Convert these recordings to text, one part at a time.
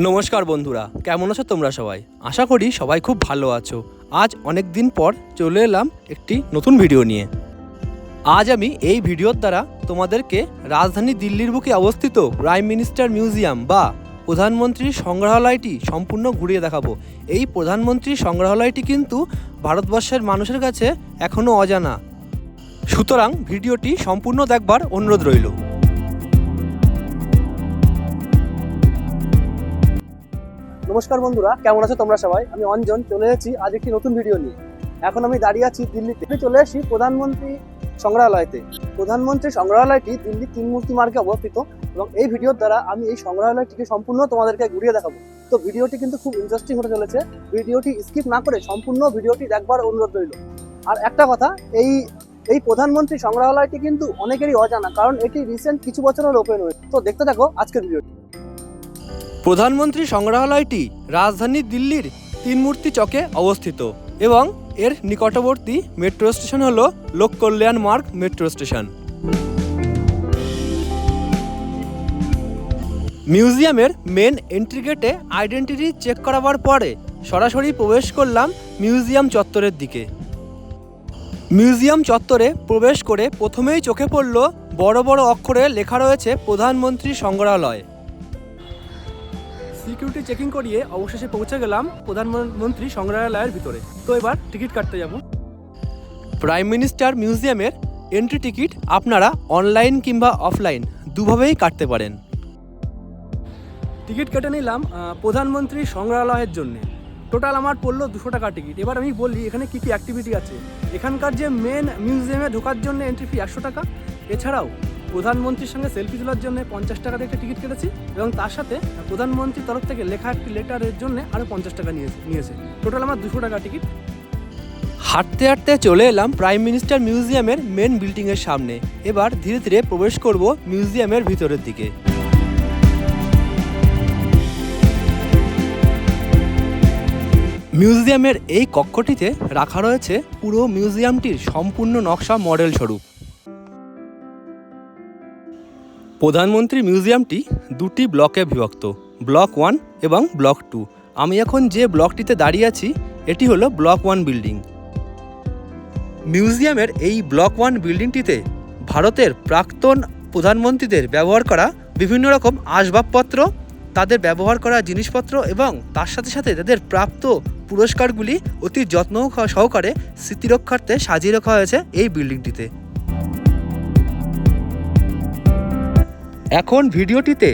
নমস্কার বন্ধুরা, কেমন আছো তোমরা সবাই? আশা করি সবাই খুব ভালো আছো। আজ অনেক দিন পর চলে এলাম একটি নতুন ভিডিও নিয়ে। আজ আমি এই ভিডিওর দ্বারা তোমাদেরকে রাজধানী দিল্লির বুকে অবস্থিত প্রাইম মিনিস্টার মিউজিয়াম বা প্রধানমন্ত্রীর সংগ্রহালয়টি সম্পূর্ণ ঘুরিয়ে দেখাবো। এই প্রধানমন্ত্রীর সংগ্রহালয়টি কিন্তু ভারতবর্ষের মানুষের কাছে এখনও অজানা, সুতরাং ভিডিওটি সম্পূর্ণ দেখবার অনুরোধ রইল। নমস্কার বন্ধুরা, কেমন আছো তোমরা সবাই? আমি অঞ্জন চলে এসেছি আজ একটি নতুন ভিডিও নিয়ে। এখন আমি দাঁড়িয়ে আছি দিল্লিতে। চলে এসেছি প্রধানমন্ত্রী সংগ্রহালয়তে। প্রধানমন্ত্রী সংগ্রহালয়টি দিল্লির তিন মূর্তি মার্গে অবস্থিত এবং এই ভিডিওর দ্বারা আমি এই সংগ্রহালয়টিকে সম্পূর্ণ তোমাদেরকে ঘুরিয়ে দেখাবো। তো ভিডিওটি কিন্তু খুব ইন্টারেস্টিং হতে চলেছে। ভিডিওটি স্কিপ না করে সম্পূর্ণ ভিডিওটি দেখবার অনুরোধ রইল। আর একটা কথা, এই প্রধানমন্ত্রী সংগ্রহালয়টি কিন্তু অনেকেরই অজানা, কারণ এটি রিসেন্ট কিছু বছর হলো ওপেন হয়েছে। তো দেখতে থাকো আজকের ভিডিওটি। প্রধানমন্ত্রী সংগ্রহালয়টি রাজধানী দিল্লির তিন মূর্তি চকে অবস্থিত এবং এর নিকটবর্তী মেট্রো স্টেশন হল লোক কল্যাণ মার্গ মেট্রো স্টেশন। মিউজিয়ামের মেন এন্ট্রি গেটে আইডেন্টিটি চেক করাবার পরে সরাসরি প্রবেশ করলাম মিউজিয়াম চত্বরের দিকে। মিউজিয়াম চত্বরে প্রবেশ করে প্রথমেই চোখে পড়ল বড় বড় অক্ষরে লেখা রয়েছে প্রধানমন্ত্রী সংগ্রহালয়। সিকিউরিটি চেকিং করিয়ে অবশেষে পৌঁছে গেলাম প্রধানমন্ত্রী সংগ্রহালয়ের ভিতরে। তো এবার টিকিট কাটতে যাব। প্রাইম মিনিস্টার মিউজিয়ামের এন্ট্রি টিকিট আপনারা অনলাইন কিংবা অফলাইন দুভাবেই কাটতে পারেন। টিকিট কেটে নিলাম প্রধানমন্ত্রী সংগ্রহালয়ের জন্য। টোটাল আমার পড়লো 200 টাকা টিকিট। এবার আমি বলি এখানে কী কী অ্যাক্টিভিটি আছে। এখানকার যে মেন মিউজিয়ামে ঢোকার জন্য এন্ট্রি ফি 100 টাকা। এছাড়াও প্রধানমন্ত্রীর সঙ্গে সেলফি তোলার জন্য 50 টাকা দিয়ে একটা টিকিট কেটেছি এবং তার সাথে প্রধানমন্ত্রীর তরফ থেকে লেখা একটি লেটারের জন্য আরও 50 টাকা নিয়েছে। টোটাল আমার 200 টাকা টিকিট। হাঁটতে হাঁটতে চলে এলাম প্রাইম মিনিস্টার মিউজিয়ামের মেন বিল্ডিংয়ের সামনে। এবার ধীরে ধীরে প্রবেশ করব মিউজিয়ামের ভিতরের দিকে। মিউজিয়ামের এই কক্ষটিতে রাখা রয়েছে পুরো মিউজিয়ামটির সম্পূর্ণ নকশা মডেল স্বরূপ। প্রধানমন্ত্রী মিউজিয়ামটি দুটি ব্লকে বিভক্ত, ব্লক 1 এবং ব্লক 2। আমি এখন যে ব্লকটিতে দাঁড়িয়ে আছি এটি হলো ব্লক 1 বিল্ডিং। মিউজিয়ামের এই ব্লক 1 বিল্ডিংটিতে ভারতের প্রাক্তন প্রধানমন্ত্রীদের ব্যবহার করা বিভিন্ন রকম আসবাবপত্র, তাদের ব্যবহার করা জিনিসপত্র এবং তার সাথে সাথে তাদের প্রাপ্ত পুরস্কারগুলি অতি যত্ন সহকারে স্মৃতিরক্ষার্থে সাজিয়ে রাখা হয়েছে এই বিল্ডিংটিতে। এখন ভিডিওটিতে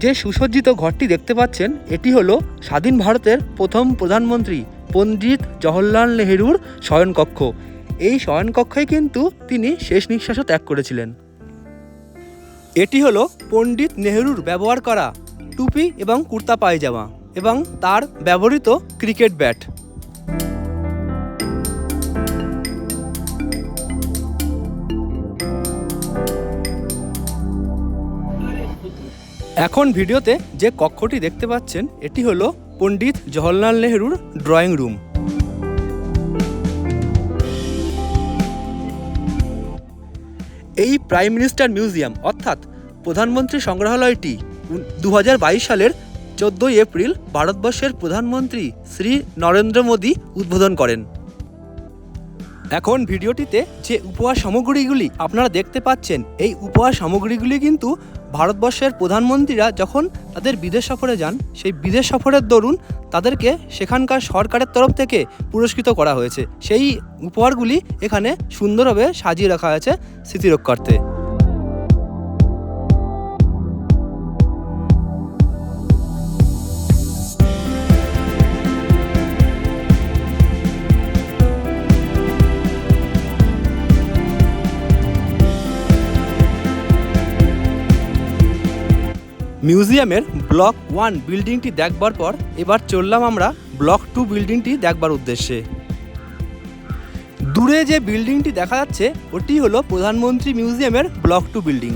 যে সুসজ্জিত ঘরটি দেখতে পাচ্ছেন এটি হলো স্বাধীন ভারতের প্রথম প্রধানমন্ত্রী পণ্ডিত জওহরলাল নেহরুর শয়নকক্ষ। এই শয়নকক্ষেই কিন্তু তিনি শেষ নিঃশ্বাসও ত্যাগ করেছিলেন। এটি হলো পণ্ডিত নেহরুর ব্যবহার করা টুপি এবং কুর্তা পায়জামা এবং তার ব্যবহৃত ক্রিকেট ব্যাট। এখন ভিডিওতে যে কক্ষটি দেখতে পাচ্ছেন এটি হলো পণ্ডিত জওহরলাল নেহরুর ড্রয়িং রুম। এই প্রাইম মিনিস্টার মিউজিয়াম অর্থাৎ প্রধানমন্ত্রী সংগ্রহালয়টি 2022 সালের 14 এপ্রিল ভারতবর্ষের প্রধানমন্ত্রী শ্রী নরেন্দ্র মোদী উদ্বোধন করেন। এখন ভিডিওটিতে যে উপহার সামগ্রীগুলি আপনারা দেখতে পাচ্ছেন এই উপহার সামগ্রীগুলি কিন্তু ভারতবর্ষের প্রধানমন্ত্রীরা যখন তাদের বিদেশ সফরে যান সেই বিদেশ সফরের দরুন তাদেরকে সেখানকার সরকারের তরফ থেকে পুরস্কৃত করা হয়েছে। সেই উপহারগুলি এখানে সুন্দরভাবে সাজিয়ে রাখা হয়েছে স্মৃতিরক্ষার্থে। মিউজিয়ামের ব্লক 1 বিল্ডিংটি দেখবার পর এবার চললাম আমরা ব্লক 2 বিল্ডিংটি দেখবার উদ্দেশ্যে। দূরে যে বিল্ডিংটি দেখা যাচ্ছে ওটি হলো প্রধানমন্ত্রী মিউজিয়ামের ব্লক 2 বিল্ডিং।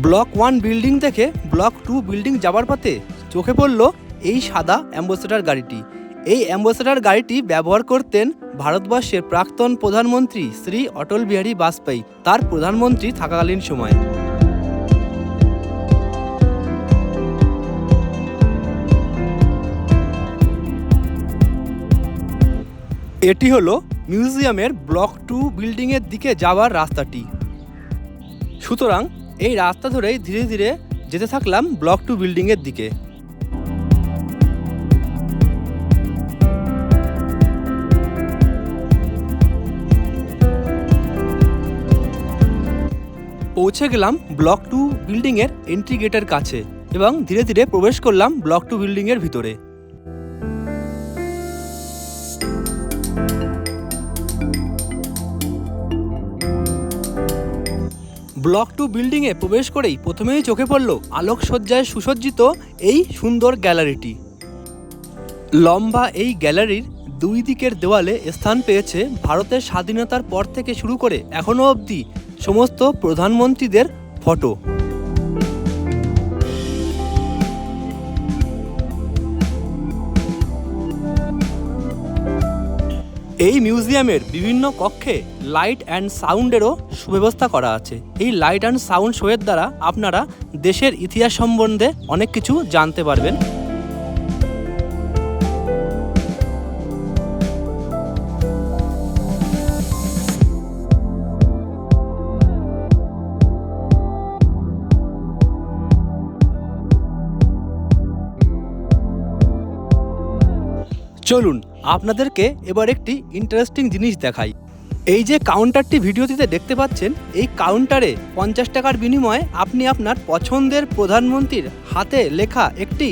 ব্লক 1 বিল্ডিং থেকে ব্লক 2 বিল্ডিং যাবার পথে চোখে পড়ল এই সাদা অ্যাম্বাসেডর গাড়িটি। এই অ্যাম্বাসেডর গাড়িটি ব্যবহার করতেন ভারতবর্ষের প্রাক্তন প্রধানমন্ত্রী শ্রী অটল বিহারী বাজপেয়ী তার প্রধানমন্ত্রী থাকাকালীন সময়। এটি হলো মিউজিয়ামের ব্লক 2 বিল্ডিংয়ের দিকে যাওয়ার রাস্তাটি। সুতরাং এই রাস্তা ধরেই ধীরে ধীরে যেতে থাকলাম ব্লক 2 বিল্ডিংয়ের দিকে। পৌঁছে গেলাম ব্লক 2 বিল্ডিংয়ের এন্ট্রি গেটের কাছে এবং ধীরে ধীরে প্রবেশ করলাম ব্লক 2 বিল্ডিংয়ের ভিতরে। ব্লক 2 বিল্ডিংয়ে প্রবেশ করেই প্রথমেই চোখে পড়ল আলোকসজ্জায় সুসজ্জিত এই সুন্দর গ্যালারিটি। লম্বা এই গ্যালারির দুই দিকের দেওয়ালে স্থান পেয়েছে ভারতের স্বাধীনতার পর থেকে শুরু করে এখনও অবধি সমস্ত প্রধানমন্ত্রীদের ফটো। এই মিউজিয়ামের বিভিন্ন কক্ষে লাইট অ্যান্ড সাউন্ডেরও সুব্যবস্থা করা আছে। এই লাইট অ্যান্ড সাউন্ড শোয়ের দ্বারা আপনারা দেশের ইতিহাস সম্বন্ধে অনেক কিছু জানতে পারবেন। চলুন আপনাদেরকে এবার একটি ইন্টারেস্টিং জিনিস দেখাই। এই যে কাউন্টারটি ভিডিওটিতে দেখতে পাচ্ছেন, এই কাউন্টারে 50 টাকার বিনিময়ে আপনি আপনার পছন্দের প্রধানমন্ত্রীর হাতে লেখা একটি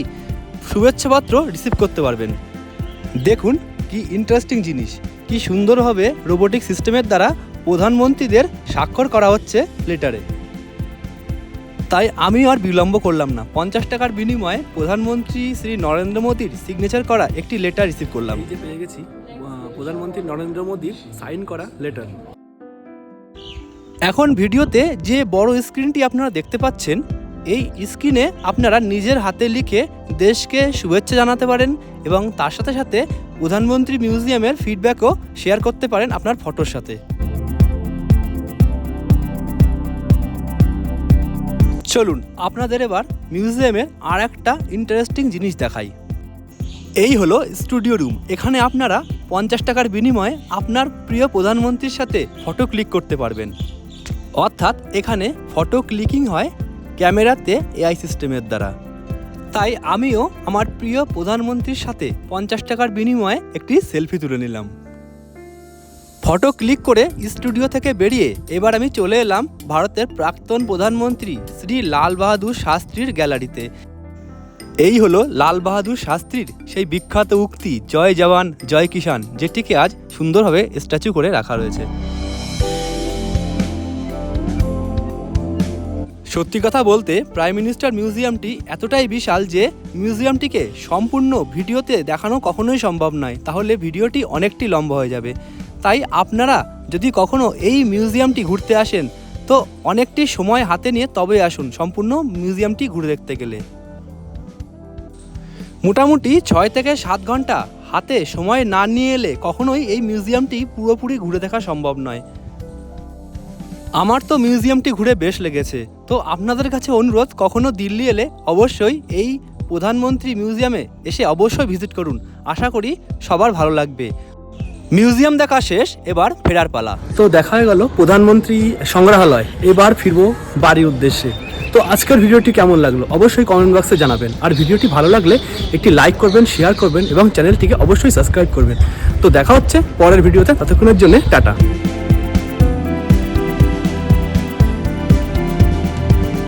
শুভেচ্ছাপত্র রিসিভ করতে পারবেন। দেখুন কি ইন্টারেস্টিং জিনিস, কি সুন্দরভাবে রোবোটিক সিস্টেমের দ্বারা প্রধানমন্ত্রীদের স্বাক্ষর করা হচ্ছে লেটারে। তাই আমি আর বিলম্ব করলাম না, 50 টাকার বিনিময়ে প্রধানমন্ত্রী শ্রী নরেন্দ্র মোদীর সিগনেচার করা একটি লেটার রিসিভ করলাম। এই যে পেয়ে গেছি প্রধানমন্ত্রী নরেন্দ্র মোদীর সাইন করা লেটার। এখন ভিডিওতে যে বড় স্ক্রিনটি আপনারা দেখতে পাচ্ছেন, এই স্ক্রিনে আপনারা নিজের হাতে লিখে দেশকে শুভেচ্ছা জানাতে পারেন এবং তার সাথে সাথে প্রধানমন্ত্রী মিউজিয়ামের ফিডব্যাকও শেয়ার করতে পারেন আপনার ফটোর সাথে। চলুন আপনাদের এবার মিউজিয়ামের আর একটা ইন্টারেস্টিং জিনিস দেখাই। এই হলো স্টুডিও রুম। এখানে আপনারা 50 টাকার বিনিময়ে আপনার প্রিয় প্রধানমন্ত্রীর সাথে ফটো ক্লিক করতে পারবেন। অর্থাৎ এখানে ফটো ক্লিকিং হয় ক্যামেরাতে এআই সিস্টেমের দ্বারা। তাই আমিও আমার প্রিয় প্রধানমন্ত্রীর সাথে 50 টাকার বিনিময়ে একটি সেলফি তুলে নিলাম। ফটো ক্লিক করে স্টুডিও থেকে বেরিয়ে এবার আমি চলে এলাম ভারতের প্রাক্তন প্রধানমন্ত্রী শ্রী লাল বাহাদুর শাস্ত্রীর গ্যালারিতে। এই হলো লাল বাহাদুর শাস্ত্রীর সেই বিখ্যাত উক্তি জয় জওয়ান জয় কিষান, যেটিকে আজ সুন্দরভাবে স্ট্যাচু করে রাখা রয়েছে। সত্যি কথা বলতে প্রাইম মিনিস্টার মিউজিয়ামটি এতটাই বিশাল যে মিউজিয়ামটিকে সম্পূর্ণ ভিডিওতে দেখানো কখনোই সম্ভব নয়, তাহলে ভিডিওটি অনেকটি লম্বা হয়ে যাবে। তাই আপনারা যদি কখনো এই মিউজিয়ামটি ঘুরতে আসেন তো অনেকটি সময় হাতে নিয়ে তবে আসুন সম্পূর্ণ মিউজিয়ামটি ঘুরে দেখতে গেলে। মোটামুটি 6 থেকে 7 ঘন্টা হাতে সময় না নিয়ে এলে কখনোই এই মিউজিয়ামটি পুরোপুরি ঘুরে দেখা সম্ভব নয়। আমার তো মিউজিয়ামটি ঘুরে বেশ লেগেছে। তো আপনাদের কাছে অনুরোধ, কখনো দিল্লি এলে অবশ্যই এই প্রধানমন্ত্রী মিউজিয়ামে এসে অবশ্যই ভিজিট করুন। আশা করি সবার ভালো লাগবে। মিউজিয়াম দেখা শেষ, এবার ফেরার পালা। তো দেখা হয়ে গেল প্রধানমন্ত্রী সংগ্রহালয়, এবার ফিরবো বাড়ির উদ্দেশ্যে। তো আজকের ভিডিওটি কেমন লাগলো অবশ্যই কমেন্ট বক্সে জানাবেন। আর ভিডিওটি ভালো লাগলে একটি লাইক করবেন, শেয়ার করবেন এবং চ্যানেলটিকে অবশ্যই সাবস্ক্রাইব করবেন। তো দেখা হচ্ছে পরের ভিডিওতে, ততক্ষণের জন্য টাটা।